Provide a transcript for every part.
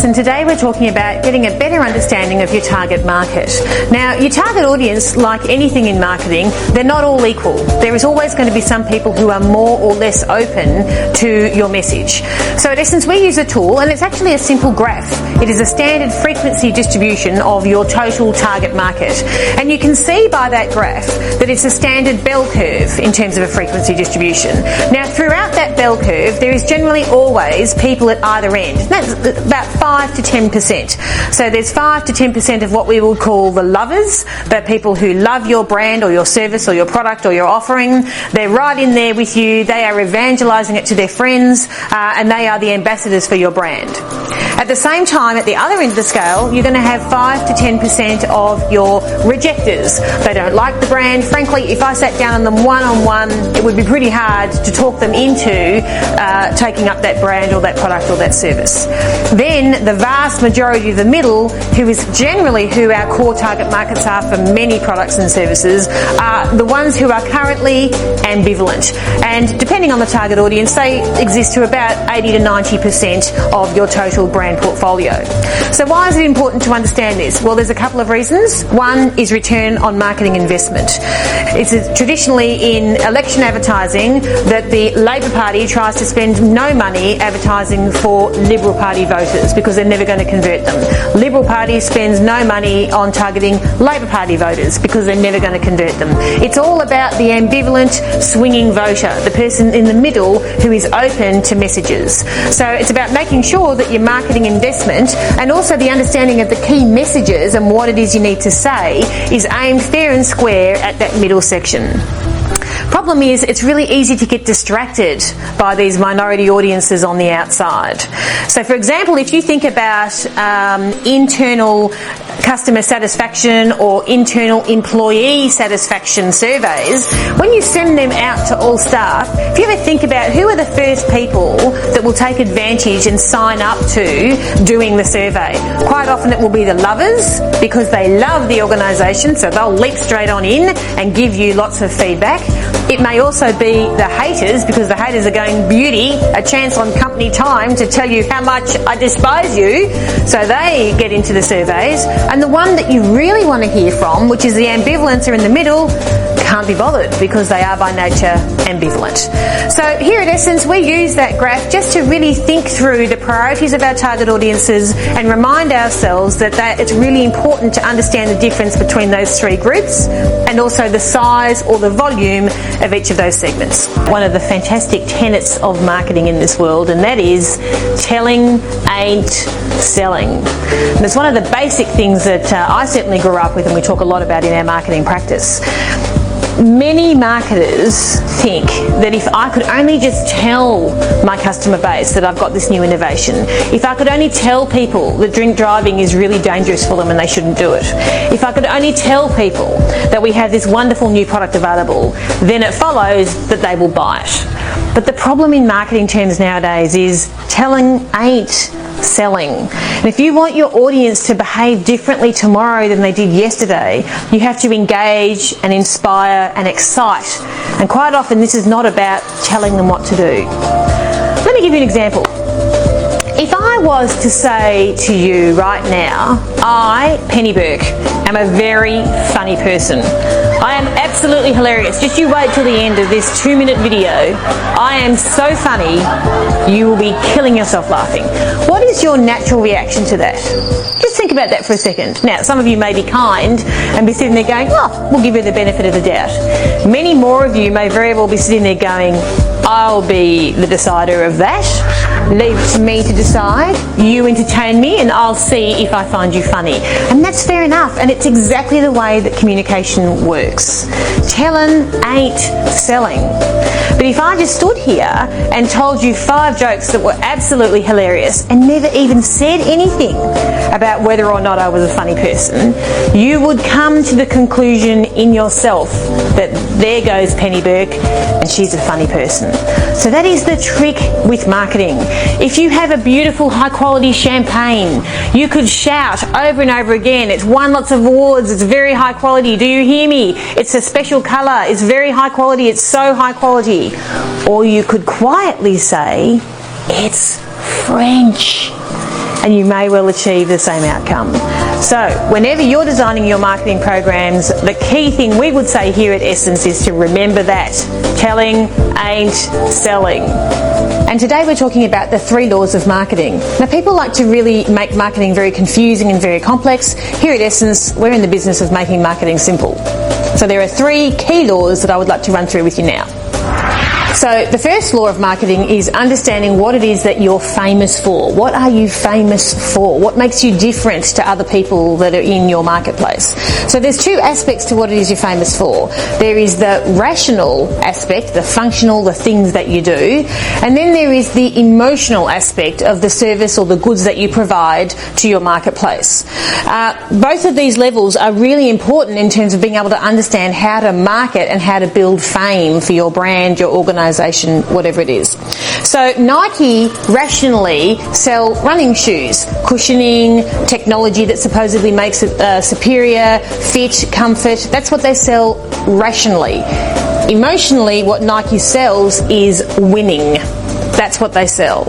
And today we're talking about getting a better understanding of your target market. Now, your target audience, like anything in marketing, they're not all equal. There is always going to be some people who are more or less open to your message. So in essence, we use a tool, and it's actually a simple graph. It is a standard frequency distribution of your total target market. And you can see by that graph that it's a standard bell curve in terms of a frequency distribution. Now, throughout that bell curve, there is generally always people at either end. That's about 5 to 10%. So there's 5 to 10% of what we would call the lovers, the people who love your brand or your service or your product or your offering. They're right in there with you. They are evangelizing it to their friends, and they are the ambassadors for your brand. At the same time, at the other end of the scale, you're going to have 5 to 10% of your rejectors. They don't like the brand. Frankly, if I sat down on them one-on-one, it would be pretty hard to talk them into taking up that brand or that product or that service. Then the vast majority of the middle, who is generally who our core target markets are for many products and services, are the ones who are currently ambivalent. And depending on the target audience, they exist to about 80 to 90% of your total brand portfolio. So why is it important to understand this? Well, there's a couple of reasons. One is return on marketing investment. It's traditionally in election advertising that the Labor Party tries to spend no money advertising for Liberal Party voters because they're never going to convert them. Liberal Party spends no money on targeting Labor Party voters because they're never going to convert them. It's all about the ambivalent swinging voter, the person in the middle who is open to messages. So it's about making sure that your marketing investment and also the understanding of the key messages and what it is you need to say is aimed fair and square at that middle section. Problem is, it's really easy to get distracted by these minority audiences on the outside. So for example, if you think about internal customer satisfaction or internal employee satisfaction surveys, when you send them out to all staff, if you ever think about who are the first people that will take advantage and sign up to doing the survey, quite often it will be the lovers because they love the organisation, so they'll leap straight on in and give you lots of feedback. It may also be the haters because the haters are going, beauty, a chance on company time to tell you how much I despise you, so they get into the surveys. And the one that you really want to hear from, which is the ambivalents are in the middle, can't be bothered because they are by nature ambivalent. So here at Essence, we use that graph just to really think through the priorities of our target audiences and remind ourselves that it's really important to understand the difference between those three groups and also the size or the volume of each of those segments. One of the fantastic tenets of marketing in this world, and that is telling ain't selling. And it's one of the basic things that I certainly grew up with and we talk a lot about in our marketing practice. Many marketers think that if I could only just tell my customer base that I've got this new innovation, if I could only tell people that drink driving is really dangerous for them and they shouldn't do it, if I could only tell people that we have this wonderful new product available, then it follows that they will buy it. But the problem in marketing terms nowadays is telling ain't selling. And if you want your audience to behave differently tomorrow than they did yesterday, you have to engage and inspire and excite. And quite often this is not about telling them what to do. Let me give you an example. If I was to say to you right now, I, Penny Burke, am a very funny person. I am absolutely hilarious. Just you wait till the end of this 2-minute video. I am so funny, you will be killing yourself laughing. What is your natural reaction to that? Just think about that for a second. Now, some of you may be kind and be sitting there going, oh, we'll give you the benefit of the doubt. Many more of you may very well be sitting there going, I'll be the decider of that. Leave it to me to decide. You entertain me and I'll see if I find you funny. And that's fair enough, and it's exactly the way that communication works. Telling ain't selling. But if I just stood here and told you 5 jokes that were absolutely hilarious and never even said anything about whether or not I was a funny person, you would come to the conclusion in yourself that there goes Penny Burke and she's a funny person. So that is the trick with marketing. If you have a beautiful high quality champagne, you could shout over and over again, it's won lots of awards, it's very high quality, do you hear me? It's a special colour, it's very high quality, it's so high quality. Or you could quietly say, it's French. and you may well achieve the same outcome. So whenever you're designing your marketing programs, the key thing we would say here at Essence is to remember that telling ain't selling. And today we're talking about the 3 laws of marketing. Now, people like to really make marketing very confusing and very complex. Here at Essence, we're in the business of making marketing simple. So there are 3 key laws that I would like to run through with you now. So the first law of marketing is understanding what it is that you're famous for. What are you famous for? What makes you different to other people that are in your marketplace? So there's 2 aspects to what it is you're famous for. There is the rational aspect, the functional, the things that you do, and then there is the emotional aspect of the service or the goods that you provide to your marketplace. Both of these levels are really important in terms of being able to understand how to market and how to build fame for your brand, your organisation, whatever it is. So Nike rationally sell running shoes, cushioning, technology that supposedly makes it superior, fit, comfort. That's what they sell rationally. Emotionally, what Nike sells is winning. That's what they sell.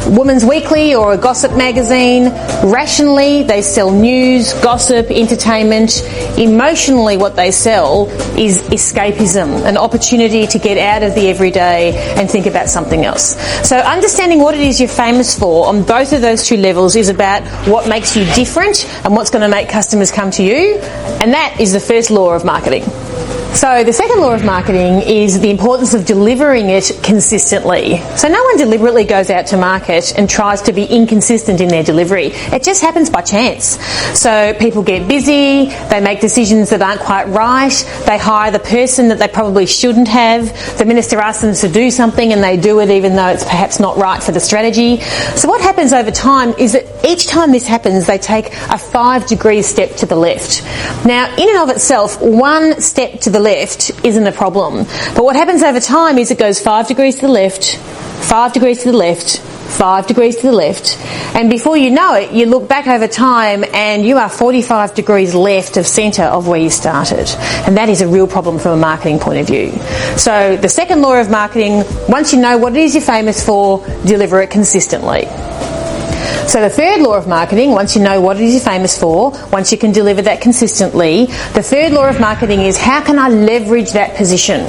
Women's Weekly or a gossip magazine, rationally they sell news, gossip, entertainment. Emotionally what they sell is escapism, an opportunity to get out of the everyday and think about something else. So understanding what it is you're famous for on both of those 2 levels is about what makes you different and what's going to make customers come to you, and that is the first law of marketing. So the second law of marketing is the importance of delivering it consistently. So no one deliberately goes out to market and tries to be inconsistent in their delivery. It just happens by chance. So people get busy, they make decisions that aren't quite right, they hire the person that they probably shouldn't have, the minister asks them to do something and they do it even though it's perhaps not right for the strategy. So what happens over time is that each time this happens, they take a 5-degree step to the left. Now, in and of itself, 1 step to the left isn't a problem. But what happens over time is it goes 5 degrees to the left, 5 degrees to the left, 5 degrees to the left, and before you know it, you look back over time and you are 45 degrees left of centre of where you started. And that is a real problem from a marketing point of view. So the second law of marketing, once you know what it is you're famous for, deliver it consistently. So the third law of marketing, once you know what it is you're famous for, once you can deliver that consistently, the third law of marketing is how can I leverage that position?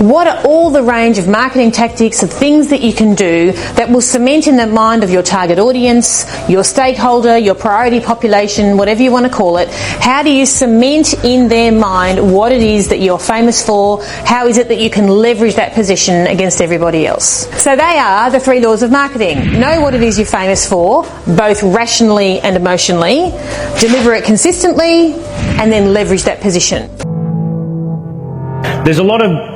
What are all the range of marketing tactics, of things that you can do that will cement in the mind of your target audience, your stakeholder, your priority population, whatever you want to call it? How do you cement in their mind what it is that you're famous for? How is it that you can leverage that position against everybody else? So they are the 3 laws of marketing. Know what it is you're famous for, both rationally and emotionally, deliver it consistently, and then leverage that position. There's a lot of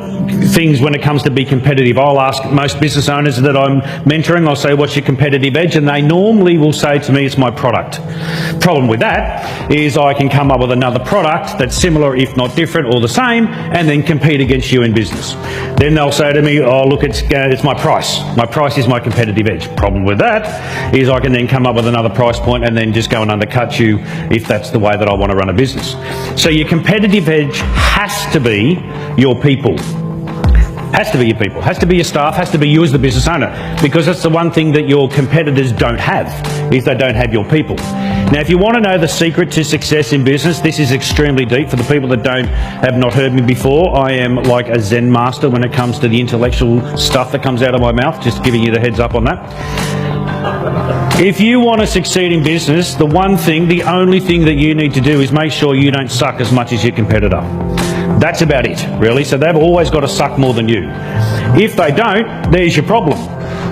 things when it comes to be competitive. I'll ask most business owners that I'm mentoring, I'll say, what's your competitive edge? And they normally will say to me, it's my product. Problem with that is I can come up with another product that's similar, if not different, or the same, and then compete against you in business. Then they'll say to me, oh, look, it's my price. My price is my competitive edge. Problem with that is I can then come up with another price point and then just go and undercut you if that's the way that I want to run a business. So your competitive edge has to be your people. Has to be your people, has to be your staff, has to be you as the business owner, because that's the one thing that your competitors don't have, is they don't have your people. Now, if you want to know the secret to success in business, this is extremely deep. For the people that have not heard me before, I am like a Zen master when it comes to the intellectual stuff that comes out of my mouth, just giving you the heads up on that. If you want to succeed in business, the only thing that you need to do is make sure you don't suck as much as your competitor. That's about it, really. So they've always got to suck more than you. If they don't, there's your problem.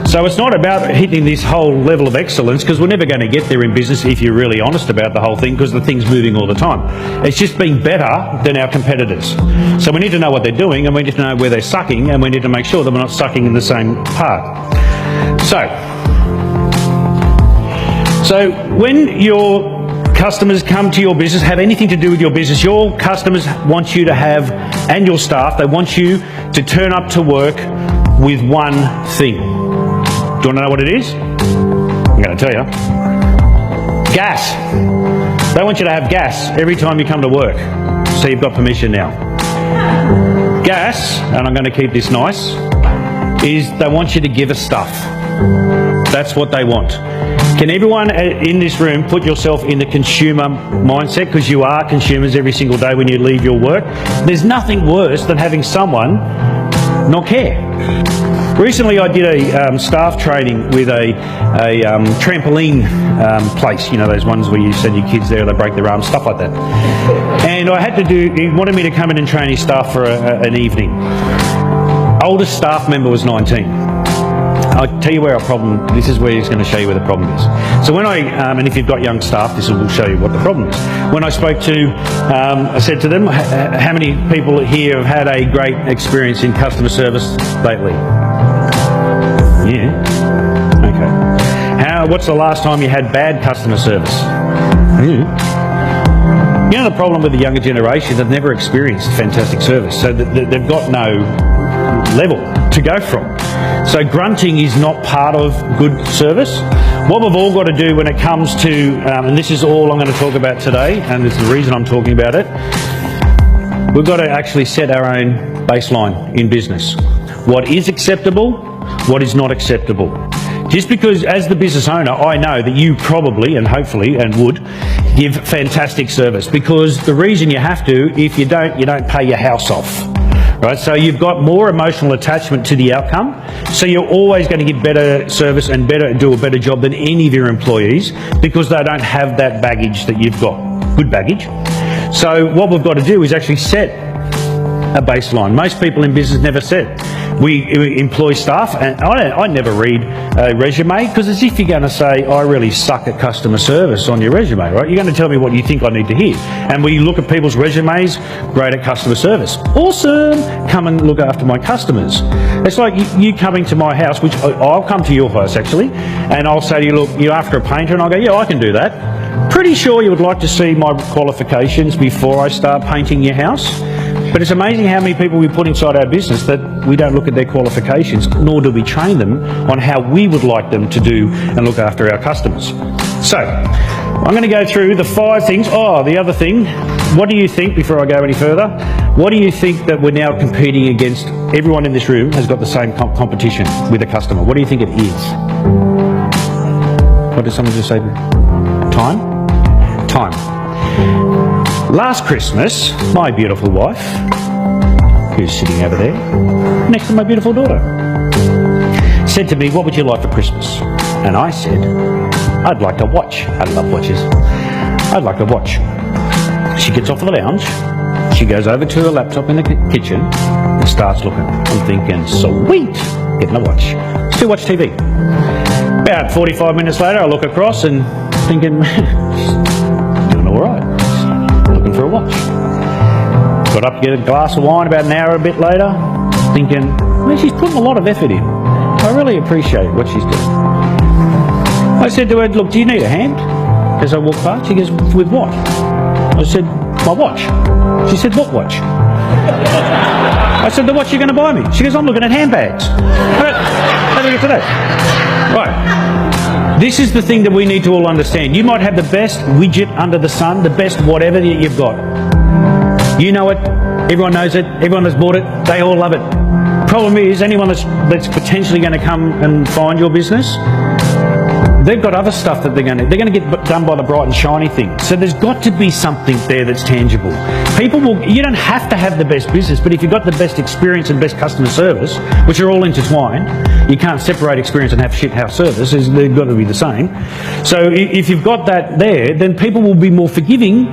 So it's not about hitting this whole level of excellence, because we're never going to get there in business if you're really honest about the whole thing, because the thing's moving all the time. It's just being better than our competitors. So we need to know what they're doing, and we need to know where they're sucking, and we need to make sure that we're not sucking in the same part. So when your customers come to your business, have anything to do with your business, your customers want you to have, and your staff, they want you to turn up to work with one thing. Do you want to know what it is? I'm going to tell you. Gas. They want you to have gas every time you come to work. So you've got permission now. Gas, and I'm going to keep this nice, is they want you to give us stuff. That's what they want. Can everyone in this room put yourself in the consumer mindset, because you are consumers every single day when you leave your work? There's nothing worse than having someone not care. Recently I did a staff training with a trampoline place, you know, those ones where you send your kids there, they break their arms, stuff like that. And I had to he wanted me to come in and train his staff for an evening. Oldest staff member was 19. I'll tell you where our problem, this is where he's going to show you where the problem is. So when and if you've got young staff, this will show you what the problem is. When I spoke to, I said to them, how many people here have had a great experience in customer service lately? Yeah. Okay. What's the last time you had bad customer service? Yeah. You know, the problem with the younger generation, they've never experienced fantastic service, so they've got no level to go from. So grunting is not part of good service. What we've all got to do when it comes to, and this is all I'm going to talk about today, and this is the reason I'm talking about it, we've got to actually set our own baseline in business. What is acceptable, what is not acceptable. Just because as the business owner, I know that you probably and hopefully and would give fantastic service, because the reason you have to, if you don't pay your house off. Right, so you've got more emotional attachment to the outcome, so you're always going to give better service and do a better job than any of your employees, because they don't have that baggage that you've got, good baggage. So what we've got to do is actually set a baseline. Most people in business never set. We employ staff, and I never read a resume, because as if you're going to say, I really suck at customer service on your resume, right? You're going to tell me what you think I need to hear. And we look at people's resumes, great at customer service. Awesome! Come and look after my customers. It's like you coming to my house, which I'll come to your house actually, and I'll say to you, look, you're after a painter, and I'll go, yeah, I can do that. Pretty sure you would like to see my qualifications before I start painting your house. But it's amazing how many people we put inside our business that we don't look at their qualifications, nor do we train them on how we would like them to do and look after our customers. So, I'm going to go through the 5 things. Oh, the other thing, what do you think, before I go any further, what do you think that we're now competing against? Everyone in this room has got the same competition with a customer. What do you think it is? What did someone just say? Time? Time. Last Christmas, my beautiful wife, who's sitting over there, next to my beautiful daughter, said to me, what would you like for Christmas? And I said, I'd like a watch. I love watches. I'd like a watch. She gets off the lounge, she goes over to her laptop in the kitchen and starts looking. I'm thinking, sweet, getting a watch. Still watch TV. About 45 minutes later, I look across and thinking, she's doing all right. Looking for a watch. Got up to get a glass of wine about an hour a bit later, thinking, well, she's putting a lot of effort in. I really appreciate what she's doing. I said to her, look, do you need a hand? As I walked past, she goes, with what? I said, my watch. She said, what watch? I said, the watch you're going to buy me. She goes, I'm looking at handbags. How do we get to that? Right. This is the thing that we need to all understand. You might have the best widget under the sun, the best whatever that you've got. You know it, everyone knows it, everyone has bought it, they all love it. Problem is, anyone that's potentially going to come and find your business, they've got other stuff that they're going to get done by the bright and shiny thing. So there's got to be something there that's tangible. You don't have to have the best business, but if you've got the best experience and best customer service, which are all intertwined, you can't separate experience and have shit house service, they've got to be the same. So if you've got that there, then people will be more forgiving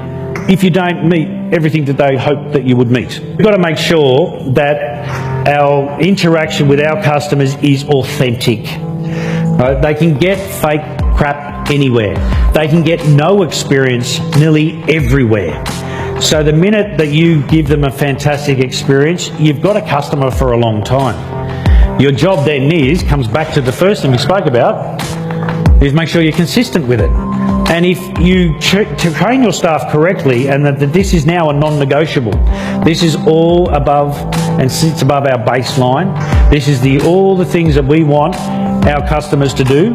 if you don't meet everything that they hope that you would meet. We've got to make sure that our interaction with our customers is authentic. They can get fake crap anywhere. They can get no experience nearly everywhere. So the minute that you give them a fantastic experience, you've got a customer for a long time. Your job then comes back to the first thing we spoke about, is make sure you're consistent with it. And if you train your staff correctly, and that this is now a non-negotiable, this is all above and sits above our baseline. This is all the things that we want our customers to do.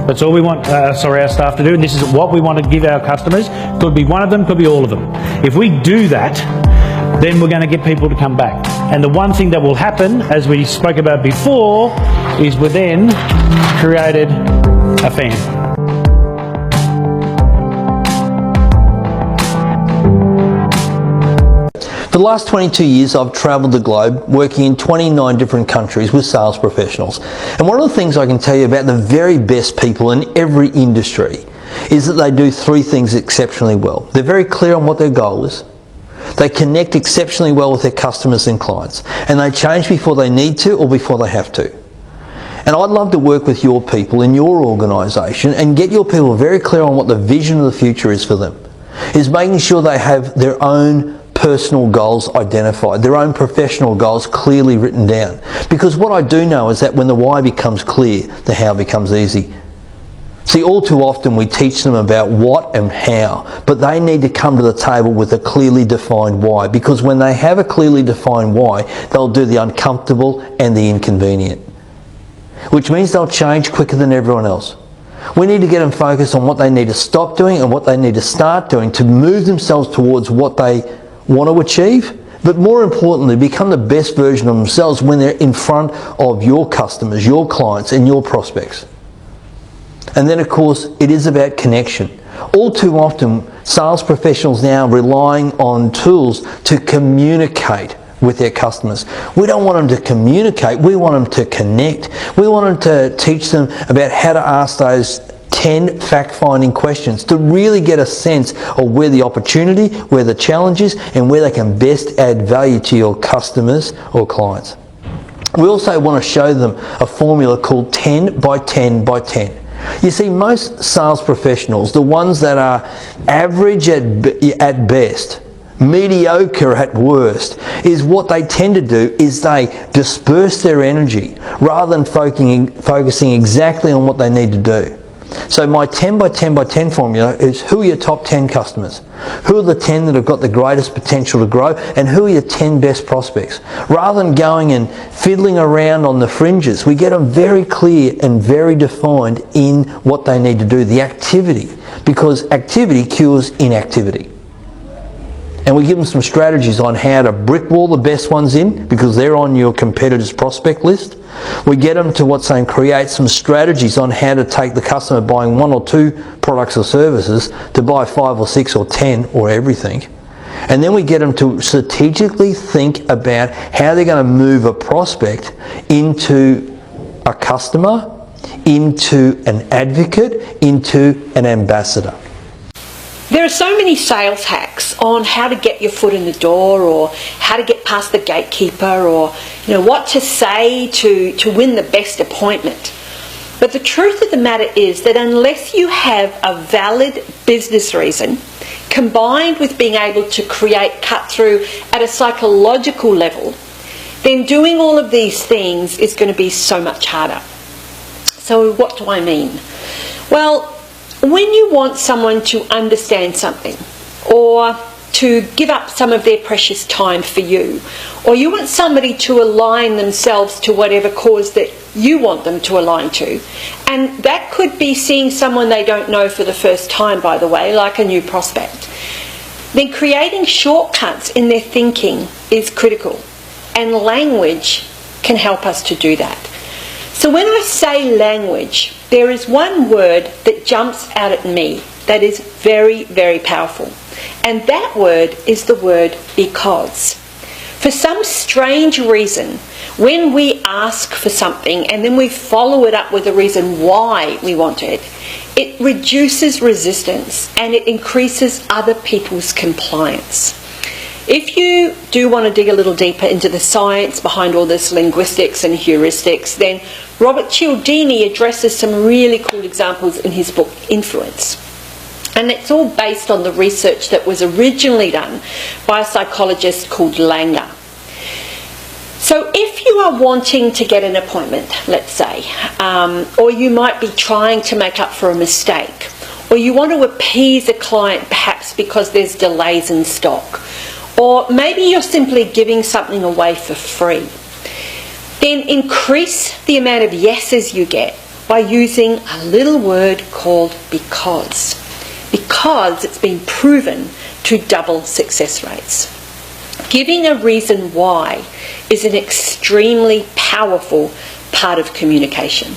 That's all we want, our staff to do, and this is what we want to give our customers. Could be one of them, could be all of them. If we do that, then we're going to get people to come back. And the one thing that will happen, as we spoke about before, is we then created a fan. For the last 22 years, I've travelled the globe working in 29 different countries with sales professionals. And one of the things I can tell you about the very best people in every industry is that they do three things exceptionally well. They're very clear on what their goal is. They connect exceptionally well with their customers and clients. And they change before they need to or before they have to. And I'd love to work with your people in your organisation and get your people very clear on what the vision of the future is for them. Is making sure they have their own personal goals identified, their own professional goals clearly written down. Because what I do know is that when the why becomes clear, the how becomes easy. See, all too often we teach them about what and how, but they need to come to the table with a clearly defined why, because when they have a clearly defined why, they'll do the uncomfortable and the inconvenient, which means they'll change quicker than everyone else. We need to get them focused on what they need to stop doing and what they need to start doing to move themselves towards what they want to achieve, but more importantly, become the best version of themselves when they're in front of your customers, your clients, and your prospects. And then, of course, it is about connection. All too often, sales professionals now are relying on tools to communicate with their customers. We don't want them to communicate, we want them to connect. We want them to teach them about how to ask those 10 fact-finding questions to really get a sense of where the opportunity, where the challenge is, and where they can best add value to your customers or clients. We also want to show them a formula called 10 by 10 by 10. You see, most sales professionals, the ones that are average at best, mediocre at worst, is what they tend to do is they disperse their energy rather than focusing exactly on what they need to do. So my 10 by 10 by 10 formula is who are your top 10 customers? Who are the 10 that have got the greatest potential to grow? And who are your 10 best prospects? Rather than going and fiddling around on the fringes, we get them very clear and very defined in what they need to do, the activity, because activity cures inactivity. And we give them some strategies on how to brickwall the best ones in, because they're on your competitors' prospect list. We get them to create some strategies on how to take the customer buying 1 or 2 products or services to buy 5 or 6 or 10 or everything. And then we get them to strategically think about how they're going to move a prospect into a customer, into an advocate, into an ambassador. There are so many sales hacks on how to get your foot in the door, or how to get past the gatekeeper, or what to say to win the best appointment. But the truth of the matter is that unless you have a valid business reason combined with being able to create cut through at a psychological level, then doing all of these things is going to be so much harder. So what do I mean? Well, when you want someone to understand something, or to give up some of their precious time for you, or you want somebody to align themselves to whatever cause that you want them to align to, and that could be seeing someone they don't know for the first time, by the way, like a new prospect, then creating shortcuts in their thinking is critical, and language can help us to do that. So when I say language, there is one word that jumps out at me that is very, very powerful. And that word is the word because. For some strange reason, when we ask for something and then we follow it up with a reason why we want it, it reduces resistance and it increases other people's compliance. If you do want to dig a little deeper into the science behind all this linguistics and heuristics, then Robert Cialdini addresses some really cool examples in his book Influence. And it's all based on the research that was originally done by a psychologist called Langer. So if you are wanting to get an appointment, let's say, or you might be trying to make up for a mistake, or you want to appease a client perhaps because there's delays in stock, or maybe you're simply giving something away for free, then increase the amount of yeses you get by using a little word called because. Because it's been proven to double success rates. Giving a reason why is an extremely powerful part of communication.